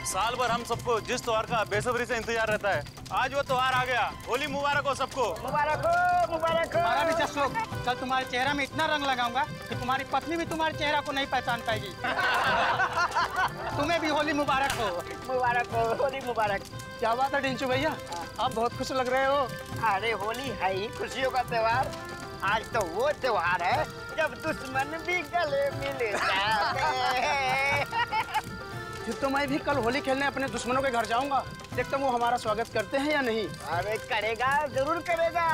साल भर हम सबको जिस त्योहार का बेसब्री से इंतजार रहता है, आज वो त्योहार आ गया। होली मुबारक हो सबको। मुबारक हो, मुबारक हो। हमारा भी जश्न हो। कल तुम्हारे चेहरा में इतना रंग लगाऊंगा कि तुम्हारी पत्नी भी तुम्हारे चेहरा को नहीं पहचान पाएगी। तुम्हें भी होली मुबारक हो। मुबारक हो, होली मुबारक। क्या बात है डिंचू भैया, आप बहुत खुश लग रहे हो। अरे होली है ही खुशियों का त्योहार। आज तो वो त्योहार है जब दुश्मन भी गले मिल जाते हैं। फिर तो मैं भी कल होली खेलने अपने दुश्मनों के घर जाऊंगा, देखता हूँ वो हमारा स्वागत करते हैं या नहीं। अरे करेगा, जरूर करेगा,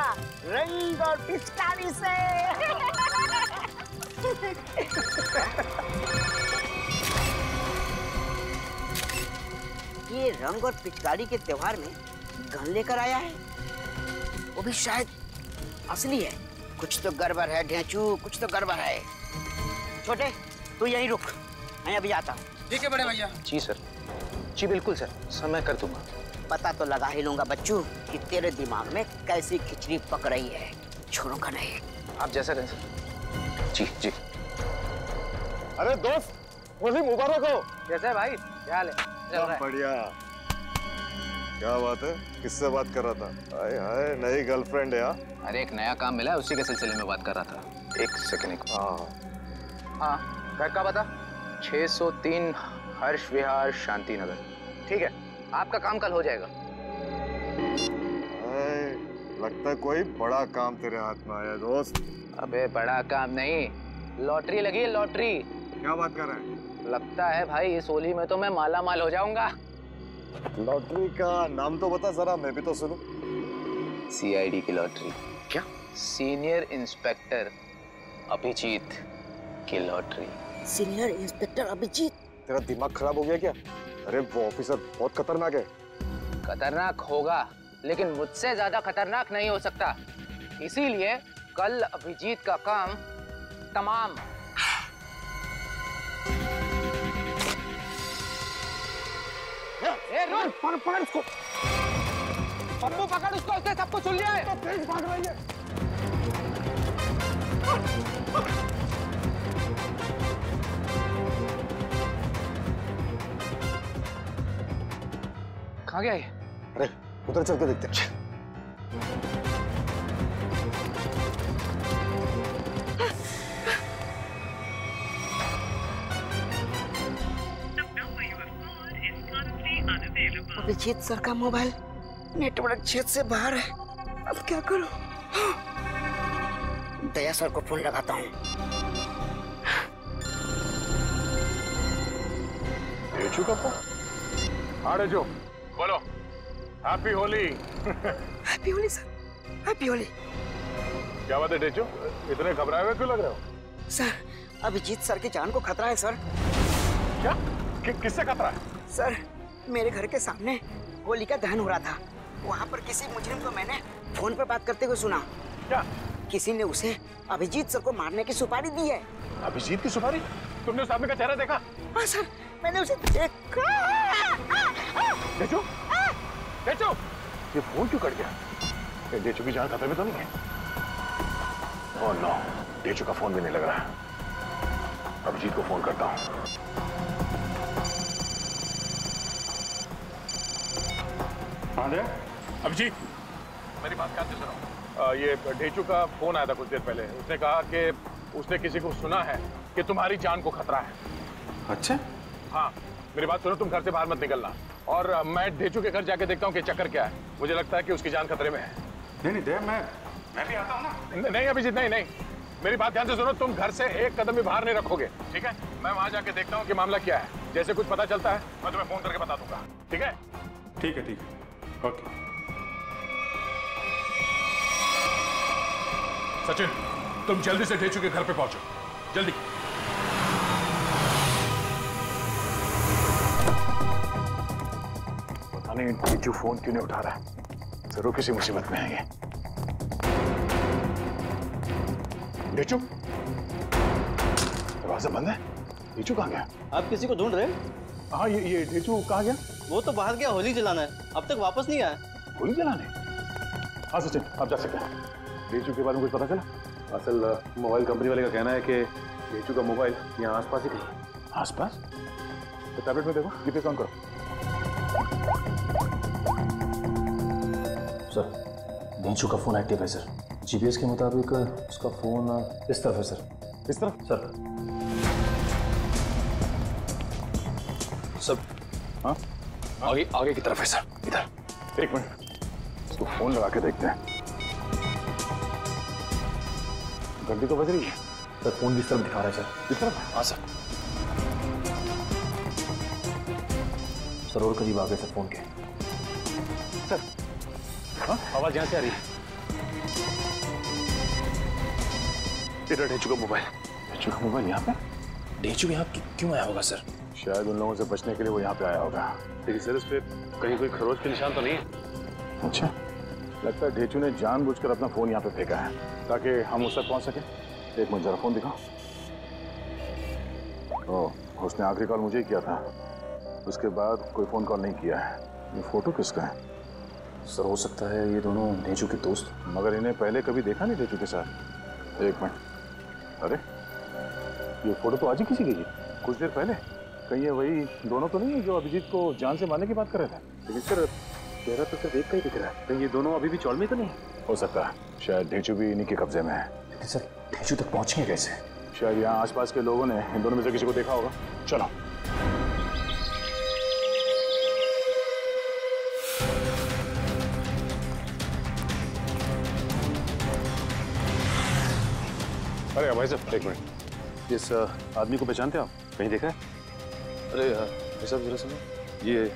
रंग और पिचकारी से। ये रंग और पिचकारी के त्योहार में गन लेकर आया है, वो भी शायद असली है। कुछ तो गड़बड़ है ढेंचू, कुछ तो गड़बड़ है। छोटे तू यहीं रुक, मैं अभी आता हूँ। ठीक है बड़े भैया। जी सर, जी बिल्कुल सर, समय कर दूंगा। पता तो लगा ही लूंगा बच्चू कि तेरे दिमाग में कैसी खिचड़ी पक रही है। छोड़ूंगा नहीं। आप जैसा कहें सर। जी जी। अरे दोस्त, होली मुबारक हो। कैसा है भाई, क्या हाल है? बढ़िया। क्या बात है, किससे बात कर रहा था? हाय हाय, नई गर्लफ्रेंड है? अरे एक नया काम मिला है, उसी के सिलसिले में बात कर रहा था। एक सेकंड। हाँ, घर का पता 603 हर्ष विहार शांति नगर। ठीक है, आपका काम कल हो जाएगा। लगता है कोई बड़ा काम तेरे हाथ में आया दोस्त। अबे बड़ा काम नहीं, लॉटरी लगी है, लॉटरी। क्या बात कर रहे हैं? लगता है भाई इस होली में तो मैं माला माल हो जाऊंगा। लॉटरी का नाम तो बता जरा, मैं भी तो सुनूं। CID की लॉटरी। क्या? सीनियर इंस्पेक्टर अभिजीत की लॉटरी। Senior inspector Abhijit? तेरा दिमाग खराब हो गया क्या? अरे वो ऑफिसर बहुत खतरनाक है। खतरनाक होगा, लेकिन मुझसे ज्यादा खतरनाक नहीं हो सकता। इसीलिए कल अभिजीत का काम तमाम। ए रुक, पकड़ उसको। पप्पू पकड़ उसको, उसने सबको सुन लिया है। तो तेज भाग रही है। कहाँ गया ये? अरे उधर चल के देखते हैं। अभिजीत सर का मोबाइल नेटवर्क क्षेत्र से बाहर है। अब क्या करूं? दया सर को फोन लगाता हूँ। डेचू का फोन? हाँ डेचू, बोलो। Happy Holi. Happy Holi sir, happy Holi. क्या बात है डेचू, इतने घबराए हुए क्यों लग रहे हो? सर, अभिजीत सर की जान को खतरा है सर। क्या? किससे खतरा है? सर, मेरे घर के सामने होली का दहन हो रहा था। वहाँ पर किसी मुजरिम को मैंने फोन पर बात करते हुए सुना। क्या? किसी ने उसे अभिजीत सर को मारने की सुपारी दी है। अभिजीत की सुपारी? तुमने उस आदमी का चेहरा देखा? हाँ सर, मैंने उसे देखा। डेचू, डेचू, ये फोन क्यों कट गया? ये डेचू की जान खतरे में तो नहीं है? ओह नो, डेचू का फोन भी नहीं लग रहा है। अभिजीत को फोन करता हूँ। अभिजीत, मेरी बात ध्यान से सुनो। ये डेचू का फोन आया था कुछ देर पहले। उसने कहा कि उसने किसी को सुना है कि तुम्हारी जान को खतरा है। अच्छा? हाँ, मेरी बात सुनो, तुम घर से बाहर मत निकलना। और मैं डेचू के घर जाके देखता हूँ कि चक्कर क्या है। मुझे लगता है कि उसकी जान खतरे में है। नहीं दे, मैं भी आता हूँ ना। नहीं अभिजीत, नहीं, मेरी बात ध्यान से सुनो। तुम घर से एक कदम भी बाहर नहीं रखोगे, ठीक है? मैं वहां जाके देखता हूँ कि मामला क्या है। जैसे कुछ पता चलता है मैं तुम्हें फोन करके बता दूंगा, ठीक है? ठीक है, ओके। सचिन, तुम जल्दी से डेचू के घर पे पहुंचो, जल्दी। पता नहीं डेचू फोन क्यों नहीं उठा रहा है। जरूर किसी मुसीबत में है ये। डेचू, दरवाजा बंद है। डेचू कहाँ गया? आप किसी को ढूंढ रहे हैं? हाँ, ये डेचू कहाँ गया? वो तो बाहर गया होली जलाना है, अब तक वापस नहीं आया। होली जलाने? हाँ सचिन, आप जा सकते हैं। डेचू के बारे में कुछ पता चला? असल मोबाइल कंपनी वाले का कहना है कि डेचू का मोबाइल यहाँ आसपास ही कहीं। आसपास? तो टैबलेट में देखो, जीपीएस ऑन करो। डेंचू का फोन एक्टिव है सर। जीपीएस के मुताबिक उसका फोन इस तरफ है सर। इस तरफ? सर सर हाँ आगे आगे की तरफ है सर, इधर। एक मिनट, इसको फोन लगा के देखते हैं। घंटी तो बज रही है सर। फोन भी इस तरफ दिखा रहा है सर। इस तरफ? हाँ सर। सर और करीब आ गए सर फोन के। सर हाँ आवाज यहाँ से आ रही है। इधर डेंचू का मोबाइल। डेंचू का मोबाइल यहाँ पे? डेंचू यहाँ क्यों आया होगा सर? शायद उन लोगों से बचने के लिए वो यहाँ पे आया होगा। लेकिन सर इस पे कहीं कोई खरोच के निशान तो नहीं है? अच्छा, लगता है ढेचू ने जानबूझकर अपना फोन यहाँ पे फेंका है ताकि हम उस तक पहुँच सके। एक मिनट जरा फोन दिखाओ। ओह, उसने आखिरी कॉल मुझे ही किया था, उसके बाद कोई फोन कॉल नहीं किया है। ये फोटो किसका है? सर हो सकता है ये दोनों डेंचू के दोस्त। मगर इन्हें पहले कभी देखा नहीं ढेचू के साथ। एक मिनट, अरे ये फोटो तो आज ही किसी की है, कुछ देर पहले। कहीं ये वही दोनों तो नहीं है जो अभिजीत को जान से मारने की बात कर रहे थे? लेकिन सर चेहरा तो सिर्फ एक का ही दिख रहा है। कहीं ये दोनों अभी भी चौल में तो नहीं? हो सकता है, शायद ढेचू भी इन्हीं के कब्जे में है। लेकिन सर डेंचू तक पहुंचेंगे कैसे? शायद यहाँ आसपास के लोगों ने इन दोनों में से किसी को देखा होगा। चलो। अरे भाई साहब एक मिनट, इस आदमी को पहचानते आप? कहीं देखा है? अरे भाई साहब जरा सुनो, ये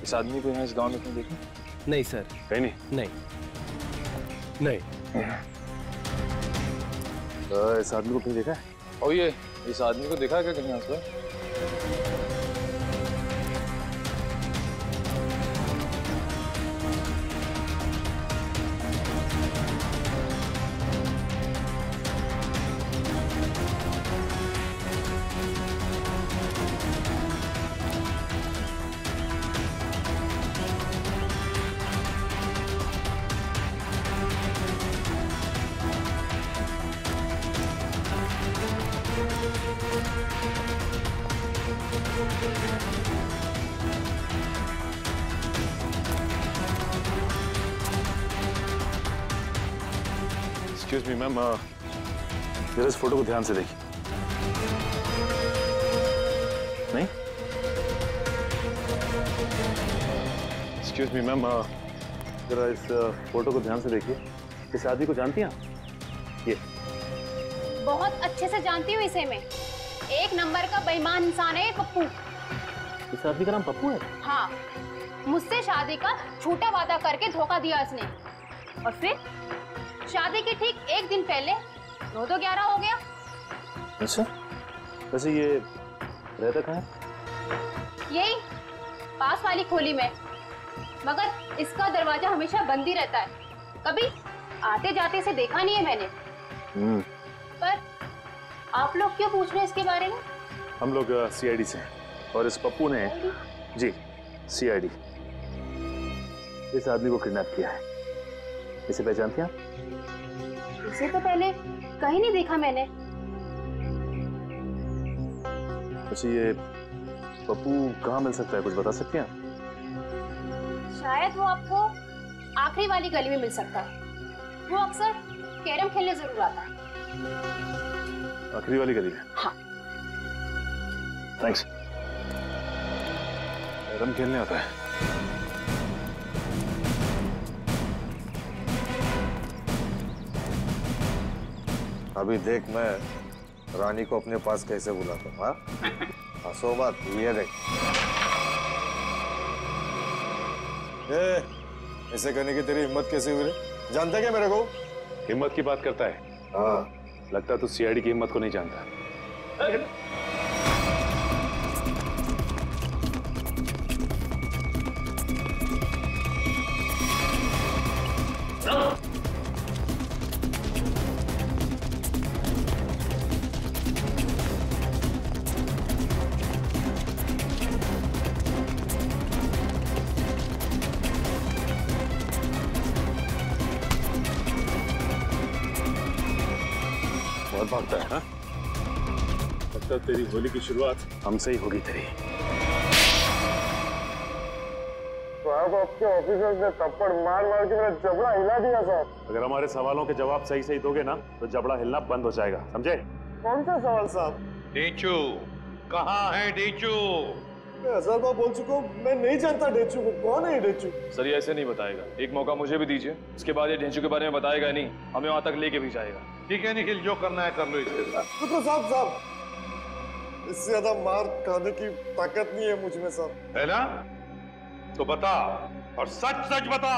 इस आदमी को यहाँ इस गांव में कहीं देखा? नहीं सर। कहीं नहीं? नहीं। तो इस आदमी को कहीं देखा है? और ये इस आदमी को देखा है क्या कहीं आसपास? एक्सक्यूज मी मैम, जरा इस फोटो को ध्यान से देखिए। नहीं? एक्सक्यूज मी मैम, जरा इस फोटो को ध्यान से देखिए। इस आदमी को जानती हैं आप? ये बहुत अच्छे से जानती हूँ इसे मैं। एक नंबर का बेईमान इंसान है ये पप्पू। इस आदमी का नाम पप्पू है? हाँ, मुझसे शादी का झूठा वादा करके धोखा दिया इसने, और फिर शादी के ठीक एक दिन पहले 9-11 हो गया। अच्छा, वैसे ये रहता कहाँ है? यही पास वाली खोली में, मगर इसका दरवाजा हमेशा बंद ही रहता है। कभी आते जाते से देखा नहीं है मैंने। पर आप लोग क्यों पूछ रहे हैं इसके बारे में? हम लोग सीआईडी से हैं, और इस पप्पू ने जी सीआईडी इस आदमी को किडनैप किया है। इसे पहचानती हैं आप? इसे तो पहले कहीं नहीं देखा मैंने। वैसे ये पप्पू कहाँ मिल सकता है, कुछ बता सकती हैं आप? शायद वो आपको आखिरी वाली गली में मिल सकता है। वो अक्सर कैरम खेलने जरूर आता है। आखिरी वाली गली में? हाँ। थैंक्स। कैरम खेलने आता है? अभी देख मैं रानी को अपने पास कैसे बुलाता हूँ। हाँ, हंसो मत, ये देख। ऐसे करने की तेरी हिम्मत कैसे हुई रे? जानता क्या मेरे को? हिम्मत की बात करता है? हाँ। लगता है तू सीआईडी की हिम्मत को नहीं जानता। बहुत भागता है। हाँ? लगता है तेरी होली की शुरुआत हमसे ही होगी तेरी। तो आप साहब, आपके ऑफिसर्स ने थप्पड़ मार मार के मेरा जबड़ा हिला दिया साहब। अगर हमारे सवालों के जवाब सही सही दोगे ना तो जबड़ा हिलना बंद हो जाएगा, समझे? कौन सा सवाल साहब? डेचू कहाँ है? डेचू मैं 1000 बार बोल चुका हूँ, मैं नहीं जानता डेचू को। कौन है ये डेचू? सर ये ऐसे नहीं बताएगा, एक मौका मुझे भी दीजिए, उसके बाद ये डेचू के बारे में बताएगा नहीं, हमें वहां तक लेके भी जाएगा। ठीक है निखिल, जो करना है कर लो इसके साथ। रुको साहब, इससे ज्यादा मार खाने की ताकत नहीं है मुझ में साहब। है ना? तो बता, और सच सच बता।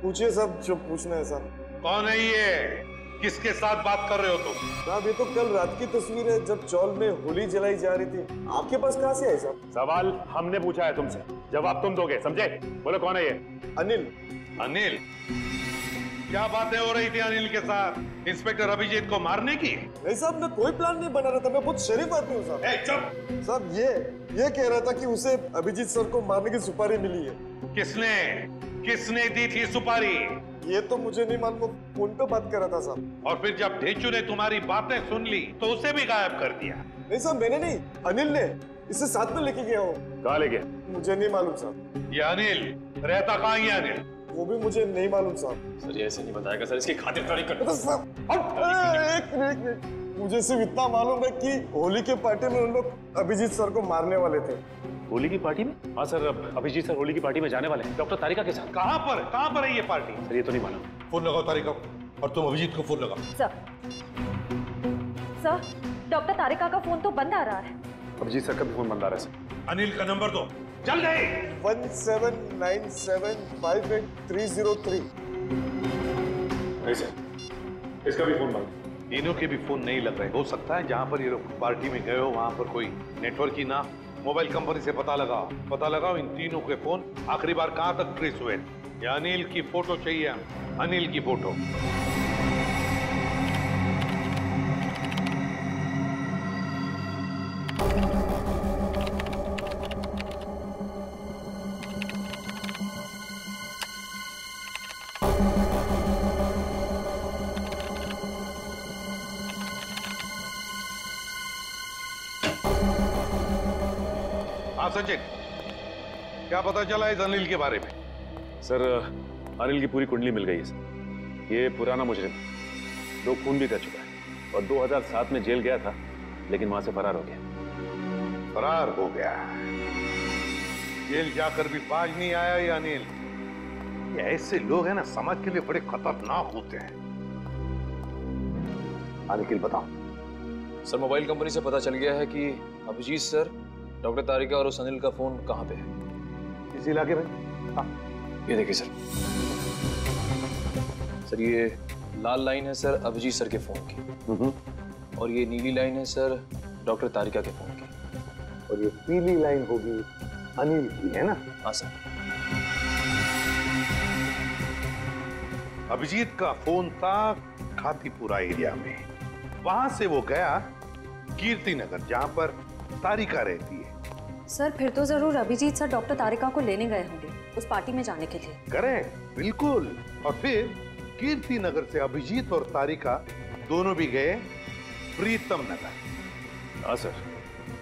पूछिए साहब जो पूछना है साहब। कौन है ये? किसके साथ बात कर रहे हो तुम? साहब ये तो कल रात की तस्वीर है जब चौल में होली जलाई जा रही थी। आपके पास कहाँ से आई साहब? सवाल हमने पूछा है तुमसे, जवाब तुम दोगे, समझे? बोलो कौन है ये? अनिल। अनिल? क्या बातें हो रही थी अनिल के साथ इंस्पेक्टर अभिजीत को मारने की? नहीं साहब, मैं कोई प्लान नहीं बना रहा था, मैं बहुत शरीफ आदमी हूँ साहब। चुप साहब, ये कह रहा था कि उसे अभिजीत सर को मारने की सुपारी मिली है। किसने दी थी सुपारी? ये तो मुझे नहीं मालूम, फोन पे बात कर रहा था साहब। और फिर जब ढेंचू ने तुम्हारी बातें सुन ली तो उसे भी गायब कर दिया? नहीं साहब, मैंने नहीं, अनिल ने। इसे साथ में लेके गया हूँ। कहाँ ले गया? मुझे नहीं मालूम साहब। ये अनिल रहता कहाँ है? अनिल वो भी मुझे नहीं मालूम साहब। सर ये ऐसे नहीं बताएगा सर, इसकी खातिर थोड़ी कर। एक मिनट, मुझे सिर्फ इतना मालूम है कि होली के पार्टी में उन लोग अभिजीत सर को मारने वाले थे। होली की पार्टी में? हाँ सर, अभिजीत सर होली की पार्टी में जाने वाले हैं डॉक्टर तारिका के साथ। कहाँ पर है ये पार्टी? सर ये तो नहीं मालूम। फोन लगाओ तारिका को, और तुम अभिजीत को फोन लगाओ। सर डॉक्टर तारिका का फोन तो बंद आ रहा है। अभिजीत सर का भी फोन बंद आ रहा है सर। अनिल का नंबर दो, चल गए। 1797583003। नहीं सर, इसका भी फोन बंद। तीनों के भी फोन नहीं लग रहे। हो सकता है जहाँ पर ये लोग पार्टी में गए हो वहाँ पर कोई नेटवर्क ही ना। मोबाइल कंपनी से पता लगाओ इन तीनों के फोन आखिरी बार कहाँ तक ट्रेस हुए। या अनिल की फोटो चाहिए, अनिल की फोटो। सचिन, क्या पता चला इस अनिल के बारे में? सर अनिल की पूरी कुंडली मिल गई है सर। ये पुराना मुजरिम, 2 खून भी कर चुका है और 2007 में जेल गया था, लेकिन वहां से फरार हो गया। फरार हो गया? जेल जाकर भी बाज नहीं आया ये अनिल। ये ऐसे लोग हैं ना, समाज के लिए बड़े खतरनाक होते हैं। निखिल बताओ। सर मोबाइल कंपनी से पता चल गया है कि अभिजीत सर, डॉक्टर तारिका और उस अनिल का फोन कहाँ पे है? इस इलाके में। हाँ ये देखिए सर ये लाल लाइन है सर अभिजीत सर के फोन की, और ये नीली लाइन है सर डॉक्टर तारिका के फोन की, और ये पीली लाइन होगी अनिल की, है ना? हाँ सर। अभिजीत का फोन था खातीपुरा एरिया में। वहां से वो गया कीर्ति नगर, जहां पर तारिका रहती है। सर फिर तो जरूर अभिजीत सर डॉक्टर तारिका को लेने गए होंगे उस पार्टी में जाने के लिए। करें, बिल्कुल। और फिर कीर्ति नगर से अभिजीत और तारिका दोनों भी गए प्रीतम नगर। हाँ सर,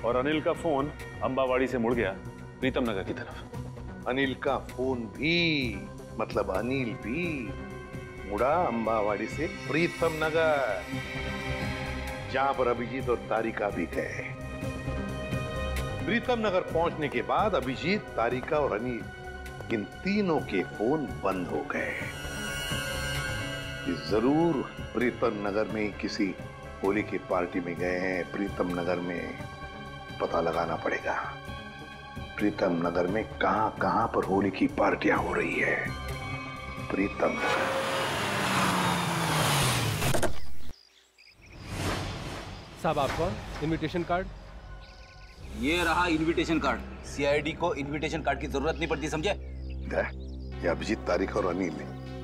और अनिल का फोन अंबावाड़ी से मुड़ गया प्रीतम नगर की तरफ। अनिल का फोन भी, मतलब अनिल भी मुड़ा अंबावाड़ी से प्रीतम नगर, जहां पर अभिजीत और तारिका भी गए। प्रीतम नगर पहुंचने के बाद अभिजीत, तारिका और अनिल, इन तीनों के फोन बंद हो गए। जरूर प्रीतम नगर में किसी होली की पार्टी में गए हैं। प्रीतम नगर में पता लगाना पड़ेगा, प्रीतम नगर में कहां पर होली की पार्टियां हो रही है। प्रीतम नगर। साहब आपका इनविटेशन कार्ड। ये रहा इनविटेशन कार्ड। सीआईडी को इनविटेशन कार्ड की जरूरत नहीं पड़ती, समझे? ये अभिजीत, तारिका और अनिल,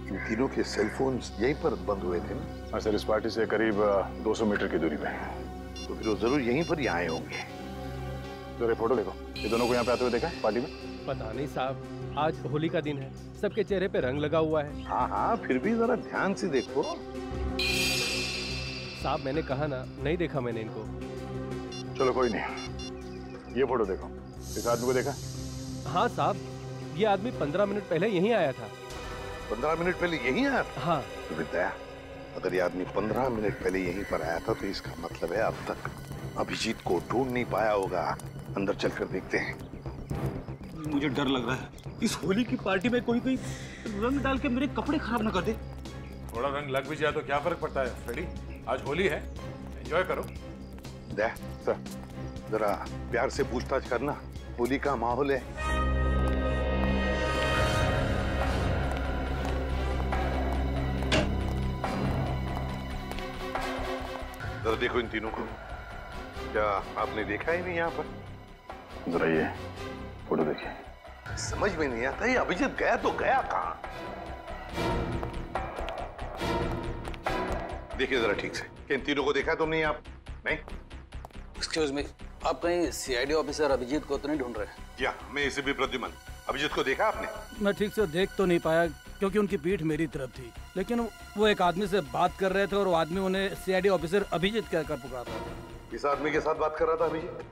इन तीनों के सेलफोन यहीं पर बंद हुए थे ना? हाँ सर, इस पार्टी से करीब 200 मीटर की दूरी पे। तो फिर वो जरूर यहीं पर ही आए होंगे। तो फोटो देखो, ये दोनों को यहाँ पे आते हुए देखा पार्टी में? पता नहीं साहब, आज होली का दिन है, सबके चेहरे पे रंग लगा हुआ है। हाँ, फिर भी जरा ध्यान से देखो। साहब मैंने कहा ना, नहीं देखा मैंने इनको। चलो कोई नहीं, ये फोटो देखो, इस आदमी को देखा? हाँ साहब, ये आदमी 15 मिनट पहले यहीं आया था। 15 मिनट पहले यहीं आया था? हाँ। तो विद्या, अगर ये आदमी 15 मिनट पहले यहीं पर आया था तो इसका मतलब है अब तक अभिजीत को ढूंढ नहीं पाया होगा। अंदर चलकर देखते हैं। मुझे डर लग रहा है इस होली की पार्टी में कोई रंग डाल के मेरे कपड़े खराब ना कर दे। थोड़ा रंग लग भी जाए तो क्या फर्क पड़ता है फ्रेडी, आज होली है, एंजॉय करो। दे सर, जरा प्यार से पूछताछ करना, होली का माहौल है। जरा देखो इन तीनों को, क्या आपने देखा ही नहीं यहाँ पर? जरा ये फोटो देखिए। समझ में नहीं आता ये अभिजीत गया तो गया कहाँ? देखिए जरा ठीक से, इन तीनों को देखा तुमने आप? नहीं? एक्सक्यूज मी, आप कहीं सीआईडी ऑफिसर अभिजीत को तो नहीं ढूंढ रहे? जी हाँ, मैं इसे भी प्रद्युमन। अभिजीत को देखा आपने? मैं ठीक से देख तो नहीं पाया क्योंकि उनकी पीठ मेरी तरफ थी, लेकिन वो एक आदमी से बात कर रहे थे और वो आदमी उन्हें सीआईडी ऑफिसर अभिजीत कहकर पुकार रहा था। इस आदमी के साथ बात कर रहा था अभिजीत?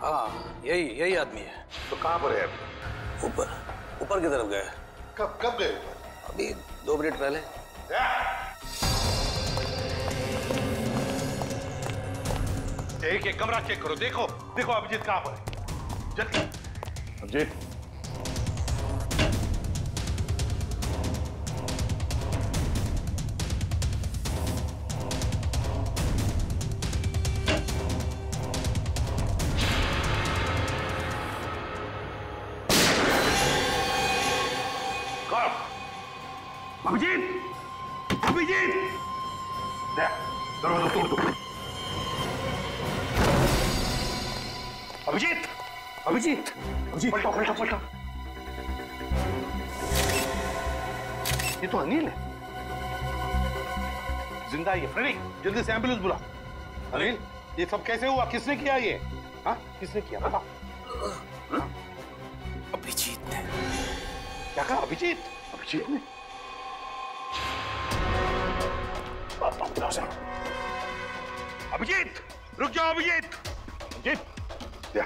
हाँ, यही आदमी है। तो कहाँ पर है अभी? ऊपर की तरफ गए। कब गए? अभी 2 मिनट पहले। एक कमरा चेक करो, देखो अभिजीत कहाँ पर है। जल्दी। अभिजीत, अभिजीत, दरवाजा तोड़ दो। अभिजीत, पलटो। ये तो अनिल है, जिंदा है ये। फ्रेडी, जल्दी से एम्बुलेंस बुला। अनिल, ये सब कैसे हुआ? किसने किया ये? हाँ, किसने किया बताओ। अभिजीत ने। क्या कहा? अभिजीत ने? अभिजीत, रुक जाओ अभिजीत। या,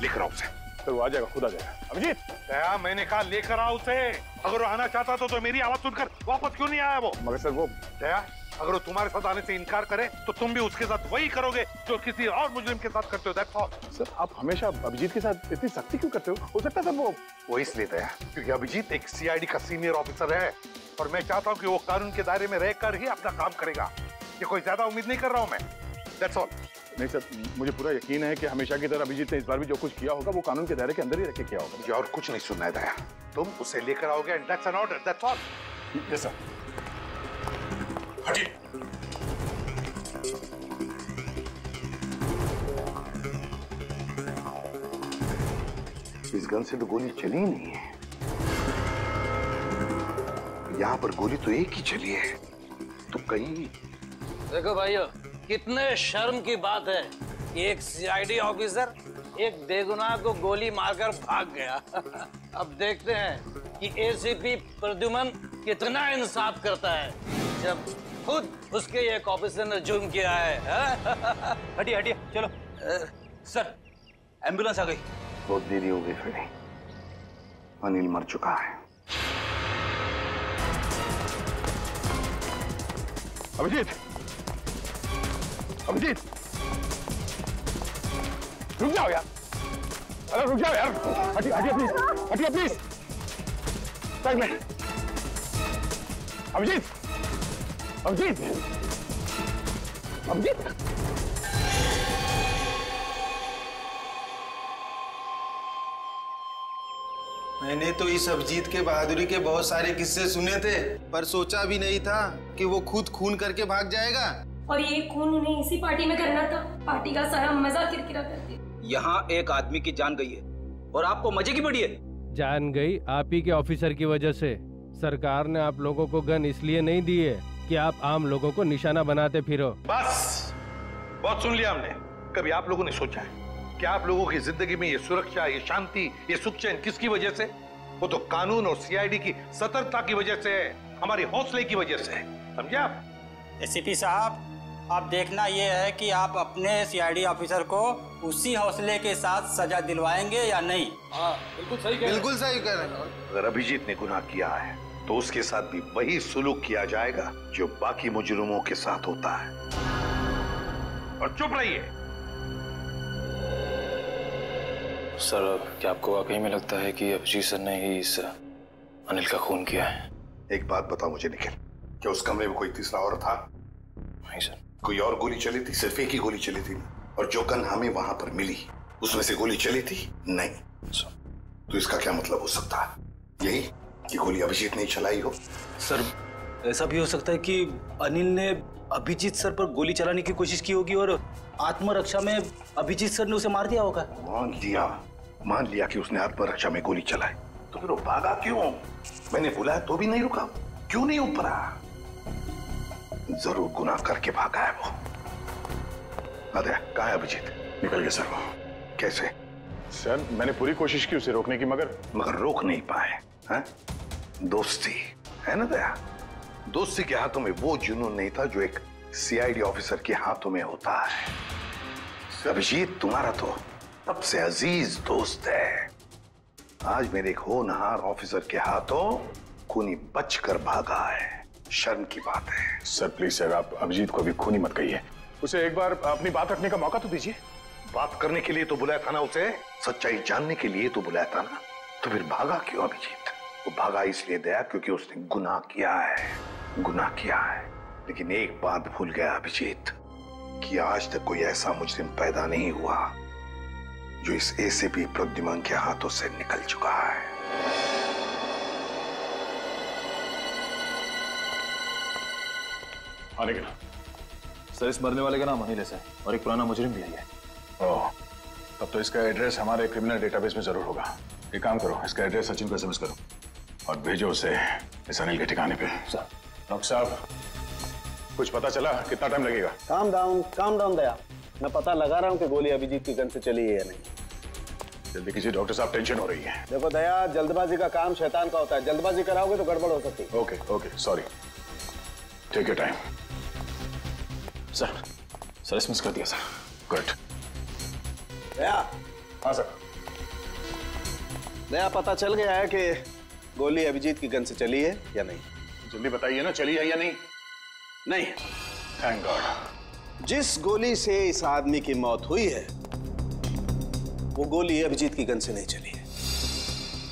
लेकर आओ उसे। तो वो आ जाएगा, खुद आ जाएगा। अभिजीत, क्या मैंने कहा लेकर आओ उसे। अगर वो आना चाहता तो मेरी आवाज सुनकर वापस क्यों नहीं आया वो? मगर सर वो दया, अगर वो तुम्हारे साथ आने से इनकार करे तो तुम भी उसके साथ वही करोगे जो किसी और मुजरिम के साथ करते हो। That's all. सर, आप हमेशा अभिजीत के साथ इतनी सख्ती क्यों करते हो सकता है वो इसलिए दया क्योंकि अभिजीत एक सीआईडी का सीनियर ऑफिसर है और मैं चाहता हूँ कि वो कानून के दायरे में रहकर ही अपना काम करेगा। ये कोई ज्यादा उम्मीद नहीं कर रहा हूँ मैं। That's all. नहीं सर, मुझे पूरा यकीन है कि हमेशा की तरह अभिजीत ने इस बार भी जो कुछ किया होगा वो कानून के दायरे के अंदर ही रख के किया होगा। मुझे और कुछ नहीं सुनना है दया, तुम उसे लेकर आओगे and that's an order. That's all. Yes sir. हटिए। इस गन से तो गोली चली नहीं है। यहाँ पर गोली तो एक ही चली है, तो कहीं। देखो भाइयों, कितने शर्म की बात है कि एक सीआईडी ऑफिसर एक बेगुनाह को गोली मारकर भाग गया। अब देखते हैं कि एसीपी प्रद्युमन कितना इंसाफ करता है जब खुद उसके एक ऑफिसर ने जुर्म किया है। हटिए चलो। सर, एम्बुलेंस आ गई। बहुत देरी हो गई फ्रेडी, अनिल मर चुका है। अभिजीत, रुक जाओ यार। अरे रुक जाओ यार। हटिए प्लीज। साइड में। अभिजीत। मैंने तो इस अभिजीत के बहादुरी के बहुत सारे किस्से सुने थे, पर सोचा भी नहीं था कि वो खुद खून करके भाग जाएगा। और ये खून उन्हें इसी पार्टी में करना था। पार्टी का सारा मजा किरकिरा कर दिया। यहाँ एक आदमी की जान गई है और आपको मजे की पड़ी है। जान गई आप ही के ऑफिसर की वजह से। सरकार ने आप लोगों को गन इसलिए नहीं दी है कि आप आम लोगों को निशाना बनाते फिरो। बस, बहुत सुन लिया हमने। कभी आप लोगों ने सोचा है कि आप लोगों की जिंदगी में ये सुरक्षा, ये शांति, ये सुख चैन किसकी वजह से? वो तो कानून और सीआईडी की सतर्कता की वजह से है, हमारे हौसले की वजह से है। समझे आप? एसीपी साहब, अब देखना ये है कि आप अपने सीआईडी ऑफिसर को उसी हौसले के साथ सजा दिलवाएंगे या नहीं। हाँ बिल्कुल सही कह रहे हैं। बिल्कुल सही कह रहे हैं। अगर अभिजीत ने गुनाह किया है तो उसके साथ भी वही सुलूक किया जाएगा जो बाकी मुजरिमों के साथ होता है। और चुप रहिए। सर, क्या आपको वाकई में लगता है कि अभिजीत सर ने ही इस अनिल का खून किया है? एक बात बताओ मुझे निखिल, क्या उस कमरे में कोई तीसरा और था? नहीं सर। कोई और गोली चली थी? सिर्फ एक ही गोली चली थी। और जो गन हमें वहां पर मिली उसमें से गोली चली थी? नहीं। तो इसका क्या मतलब हो सकता है? यही कि गोली अभिजीत ने चलाई हो? सर, ऐसा भी हो सकता है कि अनिल ने अभिजीत सर पर गोली चलाने की कोशिश की होगी और आत्मरक्षा में अभिजीत सर ने उसे मार दिया होगा। मान लिया कि उसने आत्मरक्षा में गोली चलाई, तो फिर वो भागा क्यों? मैंने बुलाया तो भी नहीं रुका, क्यों नहीं ऊपरा? जरूर गुनाह करके भागा है वो। अरे कहाँ है अभिजीत? निकल गया सर वो। कैसे? सर, मैंने पूरी कोशिश की उसे रोकने की, मगर रोक नहीं पाए। हैं? दोस्ती है ना दया? दोस्ती के हाथों में वो जुनून नहीं था जो एक सीआईडी ऑफिसर के हाथों में होता है। अभिजीत तुम्हारा तो सबसे अजीज दोस्त है। आज मेरे एक होनहार ऑफिसर के हाथों खूनी बचकर भागा है। शर्म की बात है। सर प्लीज सर, आप अभिजीत को अभी खूनी मत कहिए। उसे एक बार अपनी बात रखने का मौका तो दीजिए। बात करने के लिए तो बुलाया था ना उसे, सच्चाई जानने के लिए तो बुलाया था ना। तो फिर भागा क्यों अभिजीत? वो भागा इसलिए दया क्योंकि उसने गुनाह किया है। लेकिन एक बात भूल गया अभिजीत कि आज तक कोई ऐसा मुजरिम पैदा नहीं हुआ जो इस एसीपी प्रद्युमन के हाथों से निकल चुका है। आने के ना सर, इस मरने वाले का नाम अनिल है और एक पुराना मुजरिम भी है। ओह, तब तो इसका एड्रेस हमारे क्रिमिनल डेटाबेस में जरूर होगा। एक काम करो, इसका एड्रेस सचिन को एसएमएस करो और भेजो उसे इस अनिल के ठिकाने पे। डॉक्टर साहब, कुछ पता चला? कितना टाइम लगेगा? काम डाउन दया, मैं पता लगा रहा हूँ कि गोली अभिजीत की गन से चली है या नहीं। जल्दी कीजिए डॉक्टर साहब, टेंशन हो रही है। देखो दया, जल्दबाजी का काम शैतान का होता है। जल्दबाजी कराओगे तो गड़बड़ हो सकती है। Okay, sorry. Take your time. Sir SMS कर दिया सर। गुड। दया। हाँ सर। दया, पता चल गया है कि गोली अभिजीत की गन से चली है या नहीं? जल्दी बताइए ना, चली है या नहीं? नहीं। Thank God. जिस गोली से इस आदमी की मौत हुई है वो गोली अभिजीत की गन से नहीं चली है।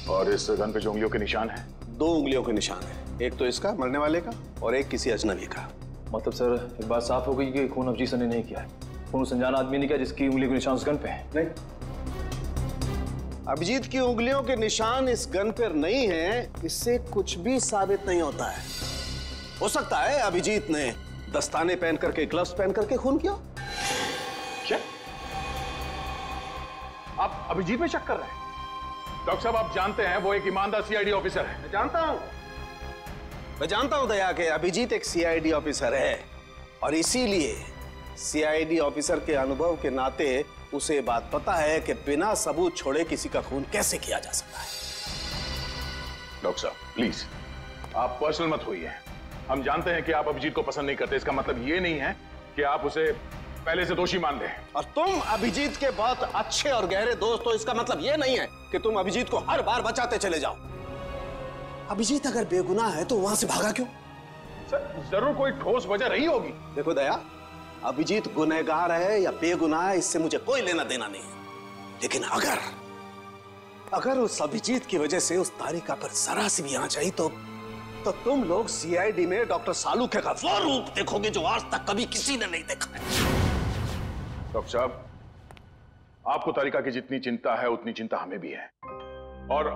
और इस गन पे जो उंगलियों के निशान हैं? 2 उंगलियों के निशान है, एक तो इसका मरने वाले का और एक किसी अजनबी का। मतलब सर, एक बात साफ हो गई कि खून अभिजीत सर ने नहीं किया है। खून उस अनजान आदमी ने किया जिसकी उंगली के निशान उस गन पे है। नहीं, अभिजीत की उंगलियों के निशान इस गन पर नहीं है, इससे कुछ भी साबित नहीं होता है। हो सकता है अभिजीत ने दस्ताने पहन करके, ग्लव्स पहन करके खून किया। क्या आप अभिजीत में शक कर रहे हैं? डॉक्टर साहब, आप जानते हैं वो एक ईमानदार सीआईडी ऑफिसर है। मैं जानता हूं दया कि अभिजीत एक सीआईडी ऑफिसर है और इसीलिए सीआईडी ऑफिसर के अनुभव के नाते उसे बात पता है कि बिना सबूत छोड़े किसी का खून कैसे किया जा सकता है। डॉक्टर साहब प्लीज, आप पर्सनल मत होइए। हम जानते हैं कि आप अभिजीत को पसंद नहीं करते। इसका मतलब ये नहीं है कि आप उसे पहले से दोषी मान लें। और तुम अभिजीत के बहुत अच्छे और गहरे दोस्त हो, इसका मतलब ये नहीं है कि तुम अभिजीत को हर बार बचाते चले जाओ। अभिजीत अगर बेगुनाह है तो वहां से भागा क्यों? सर, जरूर कोई ठोस वजह रही होगी। देखो दया, अभिजीत गुनहगार है या बेगुनाह है इससे मुझे कोई लेना देना नहीं है। लेकिन अगर उस अभिजीत की वजह से उस तारिका पर जरा सी भी आंच आई तो तुम लोग सीआईडी में डॉक्टर सालूखे का वो रूप देखोगे जो आज तक कभी किसी ने नहीं देखा है। डॉक्टर साहब, आपको तारिका की जितनी चिंता है उतनी चिंता हमें भी है। और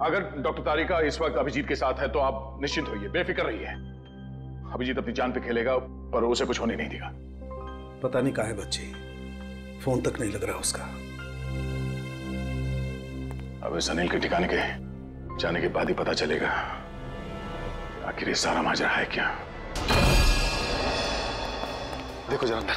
अगर डॉक्टर तारिका इस वक्त अभिजीत के साथ है तो आप निश्चिंत होइए, बेफिक्र रहिए। अभिजीत अपनी जान पे खेलेगा पर उसे कुछ होने नहीं देगा। पता नहीं कहाँ है बच्ची, फोन तक नहीं लग रहा उसका। अब इस अनिल के ठिकाने के जाने के बाद ही पता चलेगा आखिर ये सारा माजरा है क्या। देखो जरा अंदर।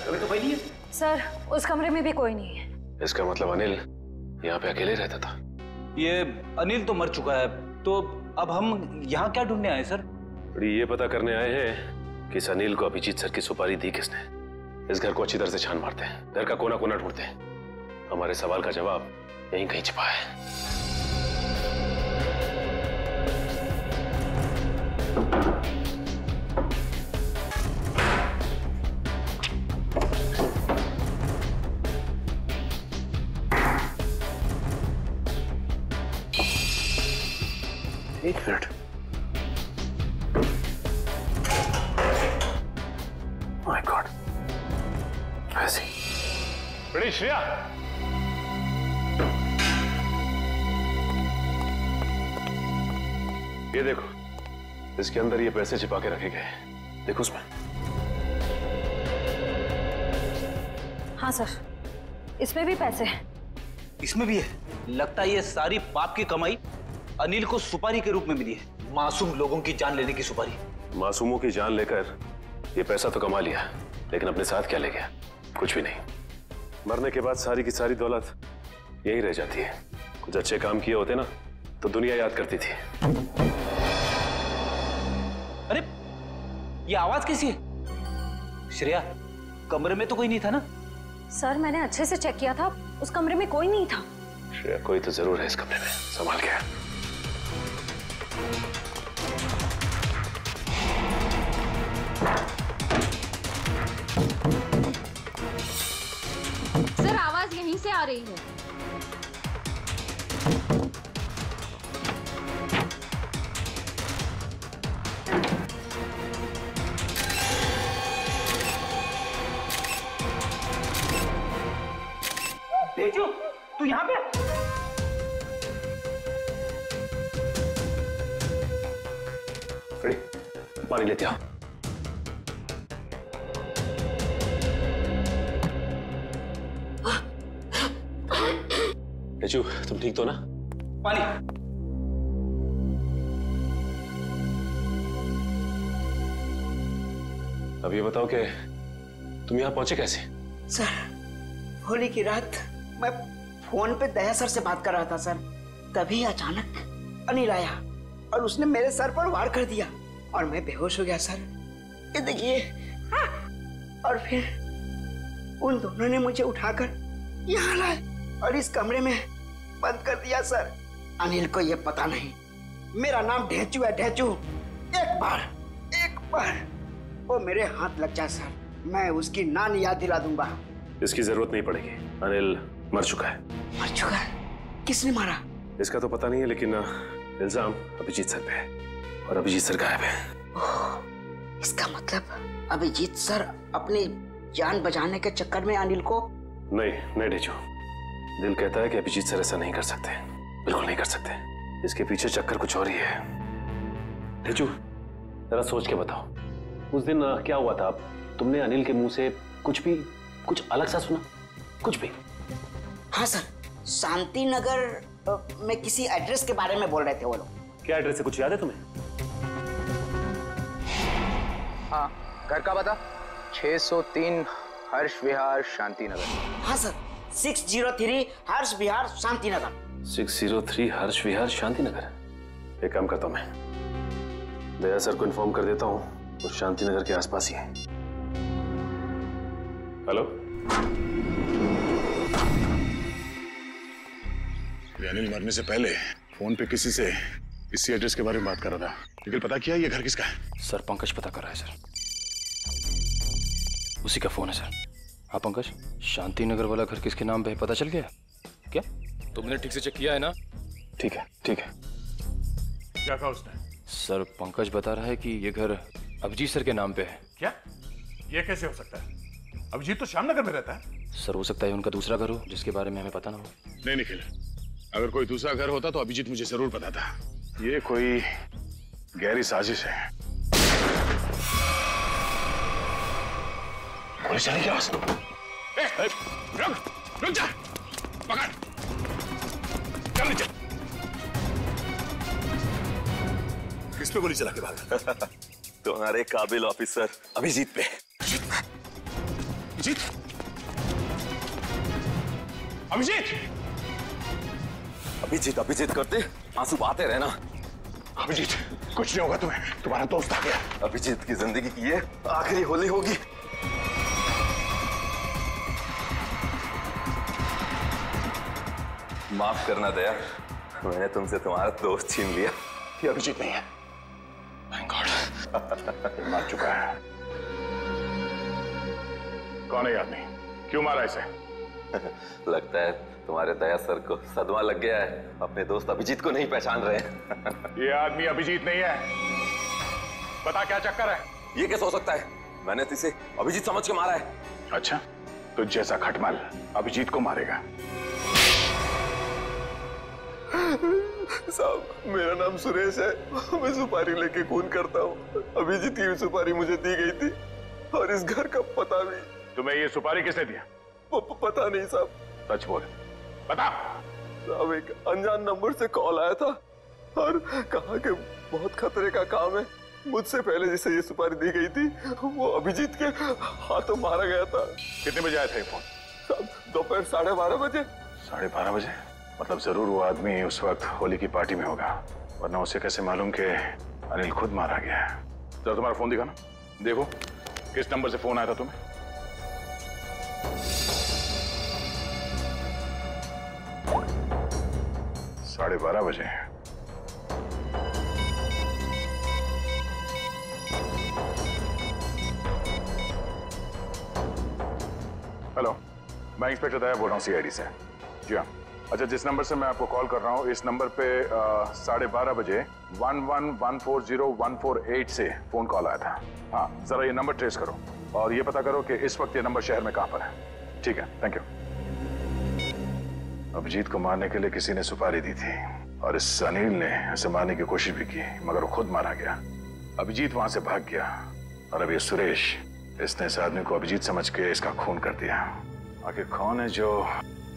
अभी तो पहली है। सर उस कमरे में भी कोई नहीं है। इसका मतलब अनिल यहाँ पे अकेले रहता था। ये अनिल तो मर चुका है, तो अब हम यहाँ क्या ढूंढने आए सर? ये पता करने आए हैं कि इस अनिल को अभिजीत सर की सुपारी दी किसने। इस घर को अच्छी तरह से छान मारते हैं, घर का कोना कोना ढूंढते हैं। हमारे सवाल का जवाब यहीं कहीं छिपा है। एक मिनट, माय गॉड, ऐसी बड़ी श्रेया, ये देखो, इसके अंदर ये पैसे छिपा के रखे गए हैं, देखो उसमें। हाँ सर, इसमें भी पैसे हैं। इसमें भी है? लगता है ये सारी पाप की कमाई अनिल को सुपारी के रूप में मिली है, मासूम लोगों की जान लेने की सुपारी। मासूमों की जान लेकर ये पैसा तो कमा लिया, लेकिन अपने साथ क्या ले गया? कुछ भी नहीं। मरने के बाद सारी की सारी दौलत यही रह जाती है। कुछ अच्छे काम किए होते ना तो दुनिया याद करती थी। अरे ये आवाज कैसी है? श्रेया, कमरे में तो कोई नहीं था ना? सर मैंने अच्छे से चेक किया था, उस कमरे में कोई नहीं था। श्रेया, कोई तो जरूर है इस कमरे में, संभाल के। सर आवाज यहीं से आ रही है। तेजू, तू यहाँ पे? पानी लेते आओ। तेजू, तुम ठीक तो ना? पानी। अब ये बताओ कि तुम यहाँ पहुंचे कैसे? सर, होली की रात मैं फोन पे दया सर से बात कर रहा था सर, तभी अचानक अनिल आया और उसने मेरे सर पर वार कर दिया और मैं बेहोश हो गया सर। ये देखिए, और फिर उन दोनों ने मुझे उठाकर यहाँ लाए और इस कमरे में बंद कर दिया सर। अनिल को ये पता नहीं मेरा नाम ढेंचू है, ढेंचू। एक बार वो मेरे हाथ लग जाए सर, मैं उसकी नानी याद दिला दूंगा। इसकी जरूरत नहीं पड़ेगी, अनिल मर चुका है। मर चुका है? किसने मारा? इसका तो पता नहीं है, लेकिन इल्जाम अभिजीत सर पे है और अभिजीत सर गायब है। इसका मतलब अभिजीत सर अपनी जान बचाने के चक्कर में अनिल को... नहीं ढेंचू, दिल कहता है कि अभिजीत सर ऐसा नहीं कर सकते, बिल्कुल नहीं कर सकते। इसके पीछे चक्कर कुछ और ही है। ढेंचू, जरा सोच के बताओ, उस दिन क्या हुआ था? तुमने अनिल के मुंह से कुछ अलग सा सुना? कुछ भी? हाँ सर, शांति नगर में किसी एड्रेस के बारे में बोल रहे थे वो लोग। क्या एड्रेस है, कुछ याद है तुम्हें? हाँ, घर का बता? 603 हर्ष विहार शांति नगर। हाँ सर, 603 हर्ष विहार शांति नगर। 603 हर्ष विहार शांति नगर। एक काम करता हूं, मैं दया सर को इन्फॉर्म कर देता हूँ, और शांति नगर के आसपास ही है। हेलो, अनिल मरने से पहले फोन पे किसी से इसी एड्रेस के बारे में बात कर रहा था, लेकिन पता किया ये घर किसका है? सर पंकज पता कर रहा है सर, उसी का फोन है सर। हाँ पंकज, शांति नगर वाला घर किसके नाम पे है पता चल गया क्या? तुमने ठीक से चेक किया है ना? ठीक है। क्या कहा उसने? सर पंकज बता रहा है कि ये घर अभिजीत सर के नाम पे है। क्या? ये कैसे हो सकता है? अभिजीत तो श्यामनगर में रहता है। सर हो सकता है उनका दूसरा घर हो जिसके बारे में हमें पता ना हो। नहीं निखिल, अगर कोई दूसरा घर होता तो अभिजीत मुझे जरूर पता था। ये कोई गहरी साजिश है। पुलिस चली क्या? रुक जा, पकड़, चल नीचे। किस पे गोली चला के भागा? तुम्हारे काबिल ऑफिसर अभिजीत पे। अभिजीत? अभिजीत! अभिजीत अभिजीत करते आंसू बहाते रहना। अभिजीत, कुछ नहीं होगा तुम्हें, तुम्हारा दोस्त आ गया। अभिजीत की जिंदगी की ये आखिरी होली होगी। माफ करना दया, मैंने तुमसे तुम्हारा दोस्त छीन लिया। ये अभिजीत नहीं है। Thank God। मार चुका है। कौन है आदमी? क्यों मारा इसे? लगता है तुम्हारे दया सर को सदमा लग गया है, अपने दोस्त अभिजीत को नहीं पहचान रहे हैं। ये आदमी अभिजीत नहीं है। बता क्या चक्कर है? ये कैसे हो सकता है? मैंने तो इसे अभिजीत समझ के मारा है। अच्छा, तो जैसा खटमल अभिजीत को मारेगा। साहब, मेरा नाम सुरेश है, मैं सुपारी लेके खून करता हूँ। अभिजीत की सुपारी मुझे दी गई थी और इस घर का पता भी। तुम्हें ये सुपारी किसने दिया? पता नहीं साहब। सच बोल, बता। साहब, एक अनजान नंबर से कॉल आया था और कहा कि बहुत खतरे का काम है। मुझसे पहले जिसे ये सुपारी दी गई थी वो अभिजीत के हाथों मारा गया था। कितने बजे आया था ये फोन? साहब, दोपहर 12:30 बजे। 12:30 बजे? मतलब जरूर वो आदमी उस वक्त होली की पार्टी में होगा, वरना उसे कैसे मालूम कि अनिल खुद मारा गया है। जरा तुम्हारा फोन दिखाना, देखो किस नंबर से फोन आया था तुम्हें। साढ़े 12 बजे। हेलो, मैं इंस्पेक्टर दया बोल रहा हूँ सीआईडी से। जी हाँ। अच्छा, जिस नंबर से मैं आपको कॉल कर रहा हूँ, इस नंबर पे 12:30 बजे 11140148 से फोन कॉल आया था। हाँ, जरा ये नंबर ट्रेस करो और ये पता करो कि इस वक्त ये नंबर शहर में कहाँ पर है। ठीक है, थैंक यू। अभिजीत को मारने के लिए किसी ने सुपारी दी थी और इस अनिल ने उसे मारने की कोशिश भी की, मगर वो खुद मारा गया। अभिजीत वहां से भाग गया और अब ये सुरेश, इसने इस आदमी को अभिजीत समझ के इसका खून कर दिया। आखिर कौन है जो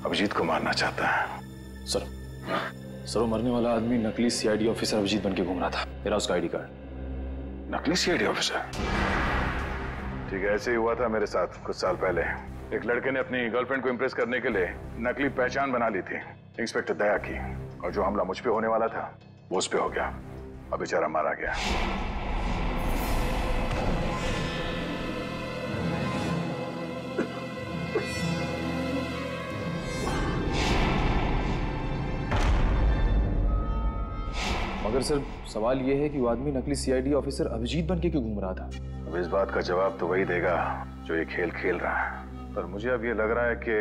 अभिजीत को मारना चाहता है? सर, वो मरने वाला आदमी नकली सीआईडी ऑफिसर अभिजीत बन के घूम रहा था। मेरा उसका आईडी कार्ड। नकली सीआईडी ऑफिसर? ठीक है, ऐसे ही हुआ था मेरे साथ कुछ साल पहले। एक लड़के ने अपनी गर्लफ्रेंड को इम्प्रेस करने के लिए नकली पहचान बना ली थी, इंस्पेक्टर दया की, और जो हमला मुझ पे होने वाला था वो उस पे हो गया। अब बेचारा मारा गया। मगर सर, सवाल ये है कि वो आदमी नकली सीआईडी ऑफिसर अभिजीत बन के क्यों घूम रहा था? अब इस बात का जवाब तो वही देगा जो ये खेल खेल रहा है, पर मुझे अब ये लग रहा है कि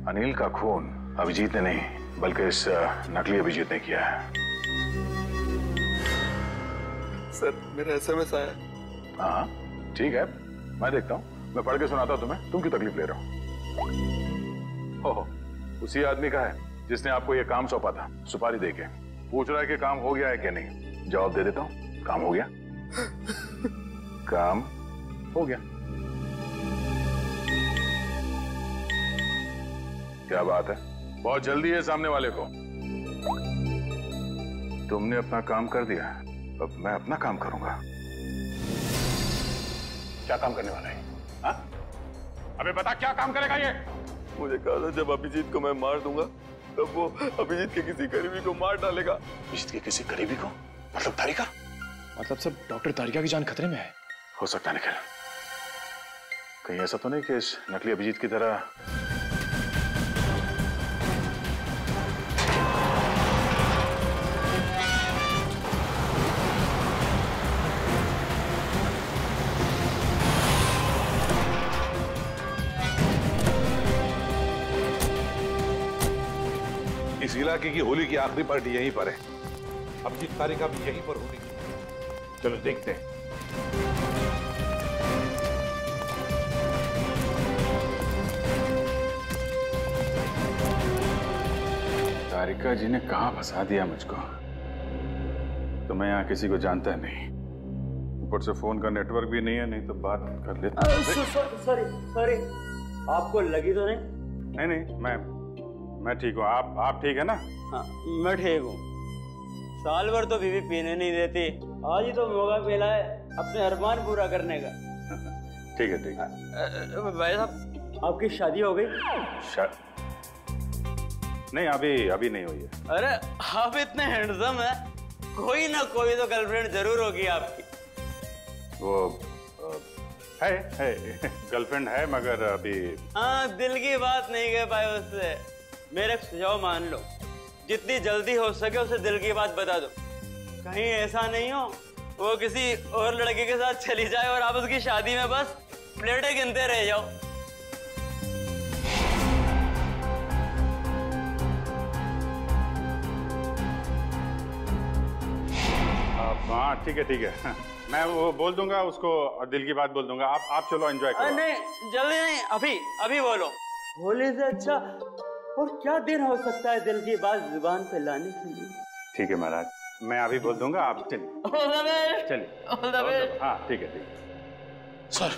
अनिल का खून अभिजीत ने नहीं बल्कि इस नकली अभिजीत ने किया है। सर, मेरा एसएमएस आया। हाँ, ठीक है, मैं देखता हूँ, मैं पढ़ के सुनाता हूँ तुम्हें। तुम क्यों तकलीफ ले रहे हो? उसी आदमी का है जिसने आपको ये काम सौंपा था, सुपारी देके। पूछ रहा है कि काम हो गया है कि नहीं। जवाब दे देता हूँ, काम हो गया। काम हो गया। क्या बात है, बहुत जल्दी है सामने वाले को। तुमने अपना काम कर दिया, अब मैं अपना काम करूंगा। क्या काम करने वाला है? हाँ? अबे बता, क्या काम करेगा ये? मुझे कहा था जब अभिजीत को मैं मार दूंगा तब वो अभिजीत के किसी करीबी को मार डालेगा। अभिजीत के किसी करीबी को? मतलब तारिका? मतलब सब डॉक्टर तारिका की जान खतरे में है। हो सकता है निखिल, कहीं ऐसा तो नहीं कि इस नकली अभिजीत की तरह इस इलाके की होली की आखिरी पार्टी यहीं पर है। अभिजीत तारिका भी यहीं पर होगी। चलो देखते हैं। तारिका जी ने कहां फंसा दिया मुझको। तो मैं यहाँ किसी को जानता नहीं, ऊपर से फोन का नेटवर्क भी नहीं है, नहीं तो बात कर लेता। सॉरी, आपको लगी तो नहीं? नहीं, मैं ठीक हूँ। आप ठीक है ना? हाँ, मैं ठीक हूँ। साल भर तो बीवी पीने नहीं देती, आज ही तो मौका मिला है अपने अरमान पूरा करने का। ठीक है। भाई साहब, आपकी शादी हो गई? नहीं, अभी नहीं हुई है। अरे आप इतने हैंडसम है, कोई ना कोई तो गर्लफ्रेंड जरूर होगी आपकी। वो है गर्लफ्रेंड है, मगर अभी। हाँ, दिल की बात नहीं कह पाए उससे। मेरा सुझाव मान लो, जितनी जल्दी हो सके उसे दिल की बात बता दो। कहीं ऐसा नहीं हो वो किसी और लड़के के साथ चली जाए और आप उसकी शादी में बस प्लेटें गिनते रह जाओ। हाँ ठीक है, मैं वो बोल दूंगा उसको, दिल की बात बोल दूंगा। आप चलो एंजॉय करो। नहीं जल्दी नहीं, अभी बोलो। होली से अच्छा और क्या दिन हो सकता है दिल की बात जुबान पे लाने के लिए। ठीक है महाराज, मैं अभी बोल दूंगा, आप चलिए। हाँ ठीक है। सर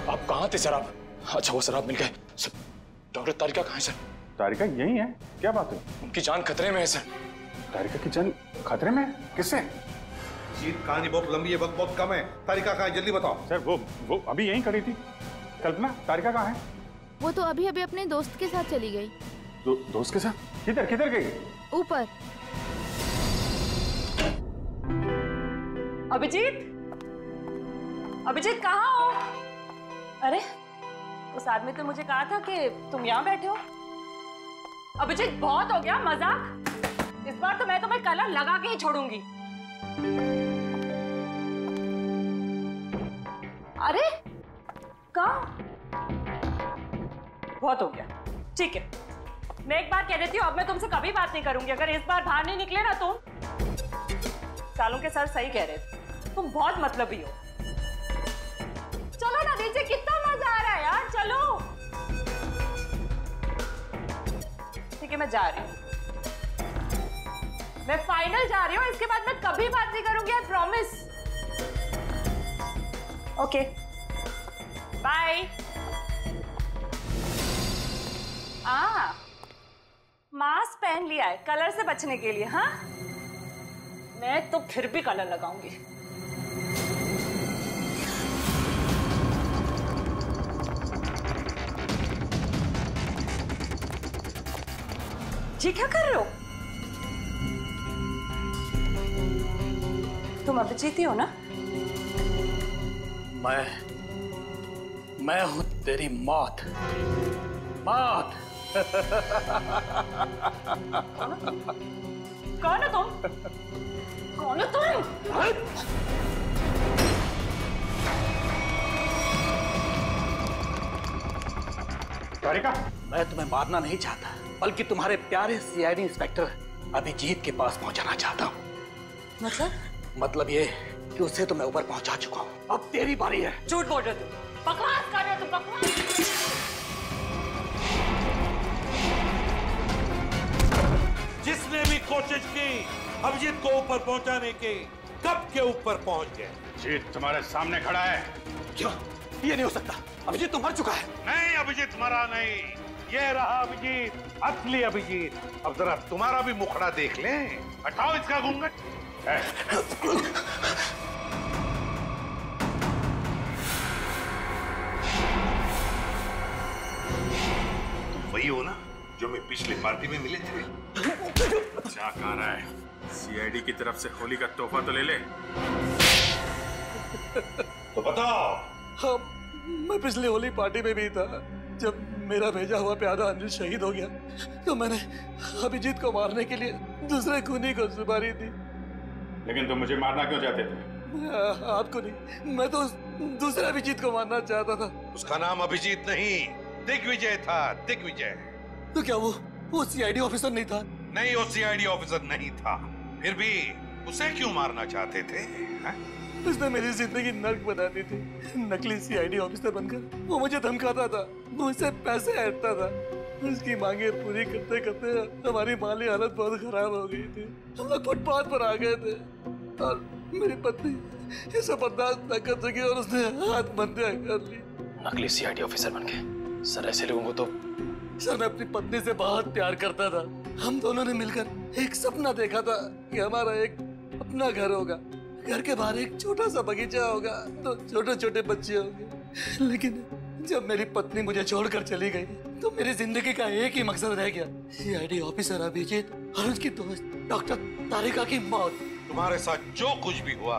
आप कहाँ थे सर? आप अच्छा वो सर मिल गए। डॉक्टर तारिका कहाँ है सर? तारिका यही है, क्या बात है? उनकी जान खतरे में है सर। तारिका की जान खतरे में? किससे? जीत, कहानी बहुत लंबी है, वक्त बहुत कम है। तारिका कहाँ है, जल्दी बताओ। सर वो अभी यहीं खड़ी थी। कल्पना, तारिका कहाँ है? वो तो अभी अपने दोस्त के साथ चली गई। दोस्त के साथ? किधर गई? ऊपर। अभिजीत कहाँ हो? अरे उस आदमी तो मुझे कहा था कि तुम यहाँ बैठे हो। अभिजीत बहुत हो गया मजाक, इस बार तो मैं तुम्हें कलर लगा के ही छोड़ूंगी। अरे कहाँ? बहुत हो गया, ठीक है। मैं एक बार कह देती हूँ, अब मैं तुमसे कभी बात नहीं करूंगी अगर इस बार बाहर नहीं निकले ना तुम। सालों के सर सही कह रहे थे, तुम बहुत मतलबी हो। चलो ना नीचे, कितना मजा आ रहा है यार, चलो। ठीक है मैं जा रही हूँ, मैं फाइनल जा रही हूँ, इसके बाद मैं कभी बात नहीं करूंगी, I promise. Okay bye. Mask पहन लिया है कलर से बचने के लिए। हाँ मैं तो फिर भी कलर लगाऊंगी। ये क्या कर रहे हो? तुम अभिजीत ही हो ना? मैं हूं तेरी मौत। कौन हो तुम? कौन हो तुम? तारिका, मैं तुम्हें मारना नहीं चाहता, बल्कि तुम्हारे प्यारे सीआईडी इंस्पेक्टर अभिजीत के पास पहुंचाना चाहता हूँ। मतलब ये कि उसे तो मैं ऊपर पहुंचा चुका हूँ, अब तेरी बारी है। झूठ बोल रहे तुम, बकवास कर रहे हो तुम, बकवास। जिसने भी कोशिश की अभिजीत को ऊपर पहुंचाने की, कब के ऊपर पहुंच गए। जीत तुम्हारे सामने खड़ा है। क्यों? ये नहीं हो सकता, अभिजीत तो मर चुका है। नहीं, अभिजीत मरा नहीं, ये रहा अभिजीत, असली अभिजीत। अब जरा तुम्हारा भी मुखड़ा देख लें। हटाओ इसका घूंघट। तुम वही हो ना जो मैं पिछली पार्टी में मिले थे? क्या कह रहा है? सीआईडी की तरफ से होली का तोहफा तो ले ले। तो बताओ। हाँ, मैं पिछली होली पार्टी में भी था। जब मेरा भेजा हुआ प्यादा अनिल शहीद हो गया तो मैंने अभिजीत को मारने के लिए दूसरे खूनी को सुपारी दी। लेकिन तुम मुझे मारना क्यों चाहते थे? आपको नहीं, मैं तो दूसरे अभिजीत को मारना चाहता था। उसका नाम अभिजीत नहीं, दिग्विजय था, दिग्विजय। तो क्या वो सीआईडी ऑफिसर नहीं था? नहीं, वो सीआईडी ऑफिसर नहीं था। फिर भी उसे क्यों मारना चाहते थे? उसने मेरी जिंदगी नर्क बना दी थी। नकली सीआईडी ऑफिसर बनकर वो मुझे धमकाता था, मुझसे पैसे ऐंठता था। उसकी मांगे पूरी करते करते हमारी माली हालत बहुत खराब हो गई थी। हम लोग फुटपाथ पर आ गए थे और मेरी पत्नी ये सब बर्दाश्त न कर सकी और उसने हाथ बंधे कर ली। नकली सीआईडी ऑफिसर बन गए सर। ऐसे लोगों को तो सर, मैं अपनी पत्नी से बहुत प्यार करता था। हम दोनों ने मिलकर एक सपना देखा था कि हमारा एक अपना घर होगा, घर के बाहर एक छोटा सा बगीचा होगा, तो छोटे छोटे बच्चे होंगे। जब मेरी पत्नी मुझे छोड़कर चली गई तो मेरी जिंदगी का एक ही मकसद रह गया, सीआईडी ऑफिसर अभिजीत और उसकी दोस्त डॉक्टर तारिका की मौत। तुम्हारे साथ जो कुछ भी हुआ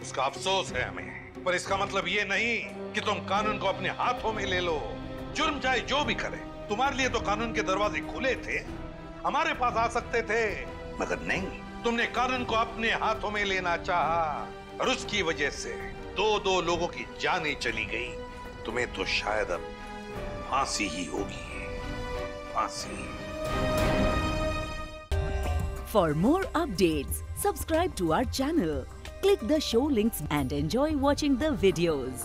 उसका अफसोस है हमें, पर इसका मतलब ये नहीं कि तुम कानून को अपने हाथों में ले लो। जुर्म चाहे जो भी करे, तुम्हारे लिए तो कानून के दरवाजे खुले थे, हमारे पास आ सकते थे, मगर नहीं, तुमने कानून को अपने हाथों में लेना चाहा और उसकी वजह से दो लोगों की जानें चली गई। तुम्हें तो शायद अब फांसी ही होगी, फांसी। For more updates, subscribe to our channel, click the show links and enjoy watching the videos.